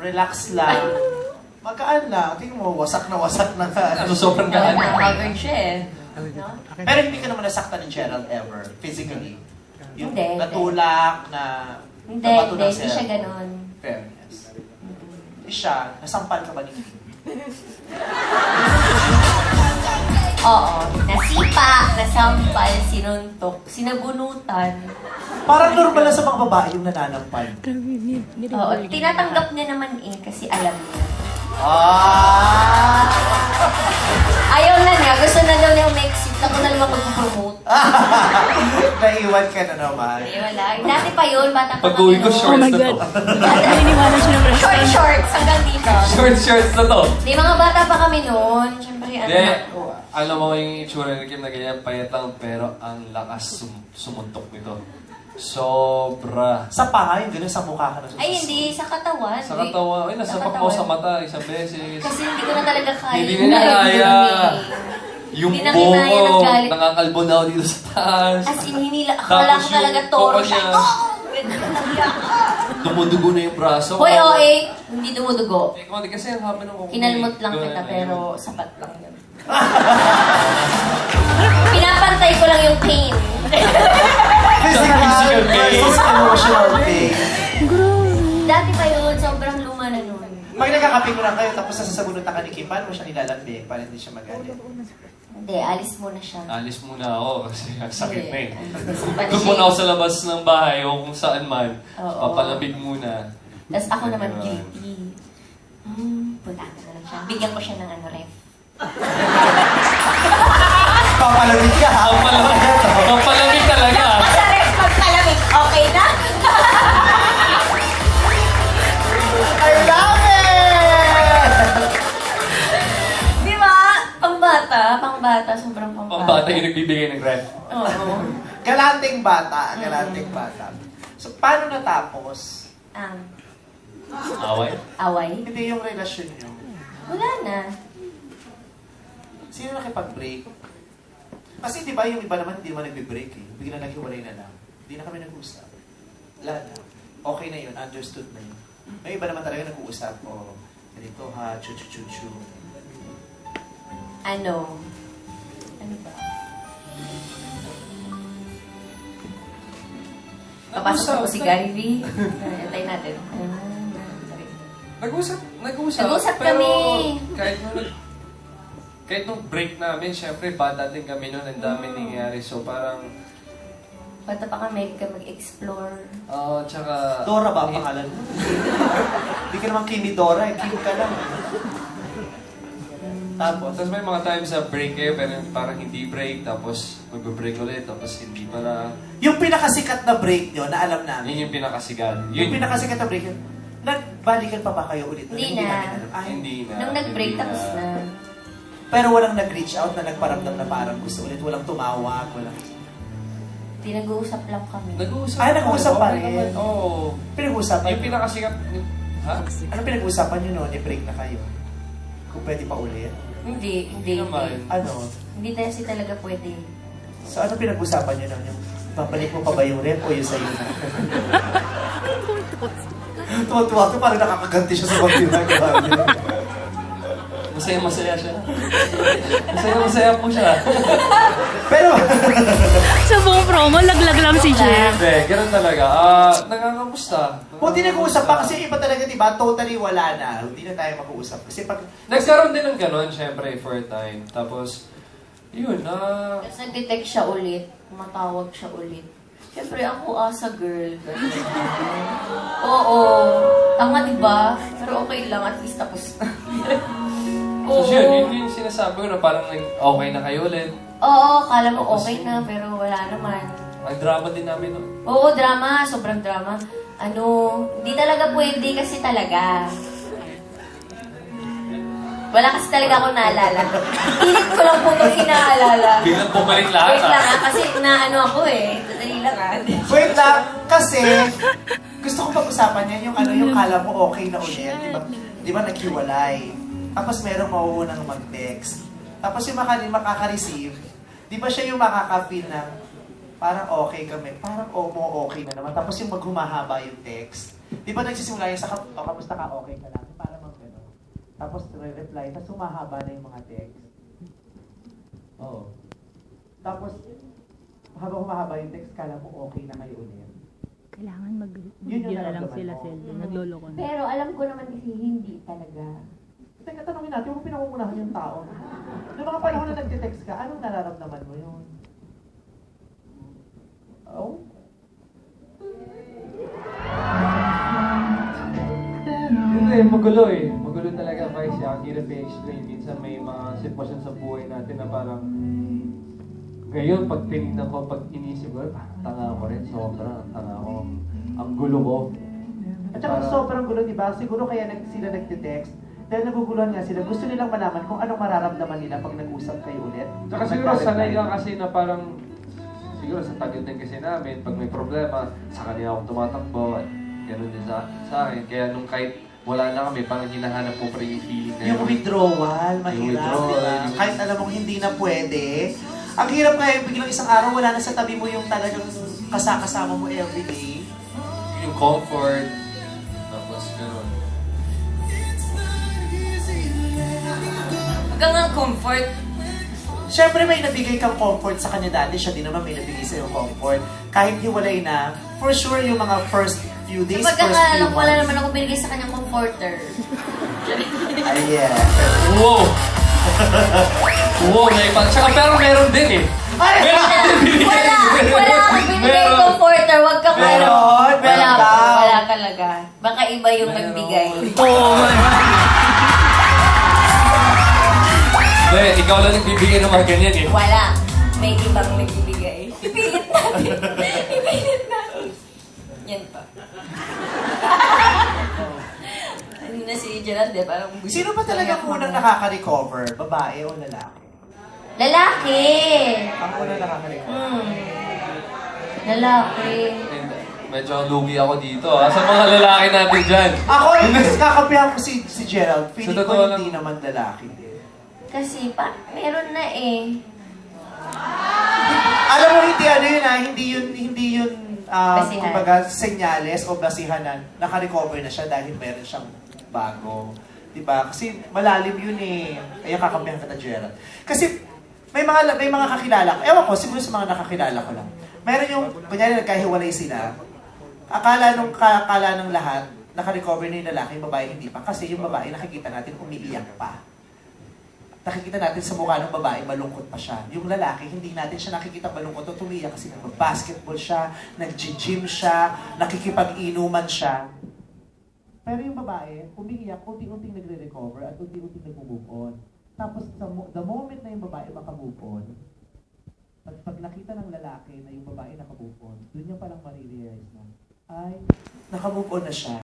relax lang. Magaan lang. Tingnan mo, wasak na ka. Ano, sobrang gaan. Covered siya eh. No? Pero hindi ka naman nasaktan ni Gerald ever, physically. Yung Hindi, natulak na Hindi, nabato ng hindi siya cell. ganon. Fairness. Siya, nasampal ka ba ni Kim? Oo. Nasipa, nasampal, sinuntok, sinabunutan. Parang normal na sa mga babae yung nananampal. Oo. Tinatanggap niya naman eh, kasi alam niya. Ah! Ayaw na niya. Gusto na daw niya mag-exit. Ako na naman mag-promote. Naiwan ka na naman. Hindi, wala. Dati pa yun, bata pa Pag-uwi ko, noon. shorts na to. Naniniwala siya ng Short shorts hanggang dito. Shorts na to. Di, mga bata pa kami noon. Siyempre, ano Hindi, na ko. alam mo yung itsura ni Kim na ganyan, payat lang, pero ang lakas sumuntok nito. Sobra. Sa paa, yung gano'n sa mukha ka na Ay, hindi. Sa katawan. Sa katawan, ay, nasapak mo sa mata isang beses. Kasi hindi ko na talaga kaya. Hindi na kaya. Yung Hindi na buko, kinaya ng galit. nangangalbo na ako dito sa taas. As in, hinila. Akala ko Tapos talaga yung toro poko siya. niya. Oh! Ganun talaga. Dumudugo na yung braso ko. Hoy, OA. Hindi dumudugo. Eh, kasi ang haba ng kuko. Kinalmot lang kita, pero sapat lang yun. Pinapantay ko lang yung pain. Physical versus emotional pain. Dati pa yun, sobrang luma na nun. Pag nagkakapiguran kayo tapos nasasagunod ka ni Kim, paano mo siya nilalambing para hindi siya magalit? Hindi, alis muna siya. Alis muna ako kasi ang sakit na eh. Pati Doon siya- muna ako sa labas ng bahay o kung saan man. Oo. Papalamig muna. Tapos ako naman guilty. Punta na lang siya. Bigyan ko siya ng ano, ref. Papalamig ka ha? Papalamig talaga. Sa ref magpalamig, okay na? I love it! Di ba? Pangbata, sobrang pangbata. Pambata yung nagbibigay ng ref. Oo. Galanting bata, galanting bata. So, paano natapos? Away. Away? Hindi yung relasyon niyo. Wala na. Sino nakipag-break? Kasi di ba yung iba naman hindi naman nagbe-break eh. Bigla naghiwalay na lang. Hindi na kami nag-usap. Wala na. Okay na yun. Understood na yun. May iba naman talaga nag-uusap. O, ganito ha, chu-chu-chu-chu. Ano? Ano ba? Papasok ko si Gary V. Antay natin. Sorry. Nag-usap. Nag-usap pero kami. Kahit nung break namin, syempre, bata din kami noon. Ang dami nangyayari. So, parang... Bata pa kami, ka mag-explore. Tsaka... Dora ba ang pangalan mo? Hindi ka naman Kimi Dora eh. Kim ka lang. Tapos, Tapos may mga times sa break kayo, pero parang hindi break, tapos magbe-break ulit, tapos hindi pala. yung pinakasikat na break nyo na alam namin. Yun yung pinakasigan. Yung pinakasikat na break nyo, nagbalikan pa ba kayo ulit? Hindi na. namin alam. Ay, Hindi na. Nung nag-break, hindi tapos na. Pero walang nag-reach out na nagparamdam na parang gusto ulit. Walang tumawag, walang... Di nag-uusap lang kami. Nag-uusap. Ay, nag-uusap pa Okay rin. naman, Oo. Pinag-uusapan Yung pinakasikat... Ha? Ano pinag-uusapan nyo noon? I-break na kayo? Kung pwede pa ulit? Hindi. Naman. Ano? Hindi kasi talaga pwede. So ano pinag-uusapan nyo noon? Yung babalik mo pa ba yung rep o yung sa'yo na? Tuwa-tuwa ko, parang nakakaganti siya sa mga ginagawa niya. Masaya siya. Masaya po siya. Pero, Sa buong promo, laglag lang si Jeff. Hindi, ganun talaga. Nakakamusta. buti nag-uusap pa kasi iba talaga, di ba? Totally wala na. Hindi na tayo mag-uusap. Kasi pag... Nagkaroon din ng ganun, syempre, for a time. Tapos, yun, Tapos nag-detect siya ulit. Matawag siya ulit. Siyempre, ako asa girl. Oo. Tama, diba? Pero okay lang. At least tapos na. So, yun yung sinasabi ko na parang okay na kayo ulit. Oo, kala mo okay na. Pero wala naman. Ang drama din namin, no? Oo, drama. Sobrang drama. Ano, hindi talaga pwede kasi talaga. Wala kasi talaga ako naalala. Pilit ko lang po itong inaalala. Biglang bumalik lahat, Wait lang kasi naano ako eh. Dali lang Wait lang, kasi gusto ko pag-usapan niya yung ano, yung kala mo okay na ulit. Di ba naghiwalay? Tapos merong mauunang mag-text. Tapos yung makaka-receive, di ba siya yung makaka-feel na parang okay kami, parang okay na naman. Tapos yung maghumahaba yung text. Di ba nagsisimula yung sa kamusta ka, okay ka lang? Para mag-ano. Tapos re-reply, tapos humahaba na yung mga text. Oo. Tapos, habang humahaba yung text, kala mo okay na kayo ulit. Kailangan Yun mag-video yung na lang nararamdaman sila, mo. Selden. Nagloloko na. Pero alam ko naman kasi hindi talaga. Teka, tanongin natin, kung pinangungunahan yung tao. Noong mga panahon na nagte-text ka, anong nararamdaman mo yun? Oh? Hindi, magulo eh. Magulo talaga, Vice. Ang hirap i-explain. Minsan may mga sitwasyon sa buhay natin na parang ngayon, pag tinignan ko, pag inisip ko, tanga ko rin, sobra, tanga ko. Ang gulo ko. At saka sobrang gulo, di ba? Siguro kaya sila nagte-text. Dahil naguguluhan nga sila, gusto nilang malaman kung anong mararamdaman nila pag nag-usap kayo ulit. Tsaka siguro sanay ka kasi na parang, siguro sa tagit din kasi namin, pag may problema, sa kanila akong tumatakbo, at gano'n din sa akin. Kaya nung kahit wala na kami, parang hinahanap ko pa rin yung feeling na Yung withdrawal, mahirap, withdrawal, di ba? yung- Kahit alam mo hindi na pwede. Ang hirap nga yung biglang isang araw, wala na sa tabi mo yung talagang kasama mo everyday. yung comfort, tapos gano'n. Hanggang ang comfort. Siyempre may nabigay kang comfort sa kanya dati, siya din naman may nabigay sa'yo comfort. Kahit hiwalay na, for sure yung mga first few days, Sa first few pagkakaalam ko, wala months. naman ako binigay sa kanyang comforter. Ay, yeah. Wow! Wow, tsaka pero meron din eh. Ay! Wala akong binigay Meron. comforter. Wag kang Meron, meron daw. Wala talaga. Baka iba yung Meron. nagbigay. Oo, Ikaw lang nagbibigay ng mga ganyan eh. Wala. May ibang nagbibigay. Ipilit natin. Ipilit natin. Yan pa. Ano na si Gerald, eh? Parang gusto- Sino ba talaga unang nakaka-recover? Babae o lalaki? Lalaki! Ang unang nakaka-recover. Lalaki. Medyo lugi ako dito sa mga lalaki natin dyan. Ako, kakapihan ko si Gerald. Feeling Sa ko totoo hindi lang- naman lalaki. Kasi meron na eh. Alam mo, hindi yun, Basihan. kumbaga, senyales o basihan na naka-recover na siya dahil meron siyang bago. Diba? Kasi malalim yun eh. Kaya kakampihan ka na, Gerald. Kasi may mga kakilala ko. Ewan ko, siguro sa mga nakakilala ko lang. Meron yung, kunyari nagkahiwalay sila, akala ng lahat, naka-recover na yung lalaki, yung babae hindi pa. Kasi yung babae, nakikita natin, umiiyak pa. Nakikita natin sa mukha ng babae, malungkot pa siya. Yung lalaki, hindi natin siya nakikita malungkot o tumiyak kasi nag-basketball siya, nag-gym siya, nakikipag-inuman siya. Pero yung babae, umiiyak, unti-unting nagre-recover at unti-unting nag-move on. Tapos the moment na yung babae maka-move on, pag nakita ng lalaki na yung babae naka-move on, doon niya palang marirealize na, ay, naka-move on na siya.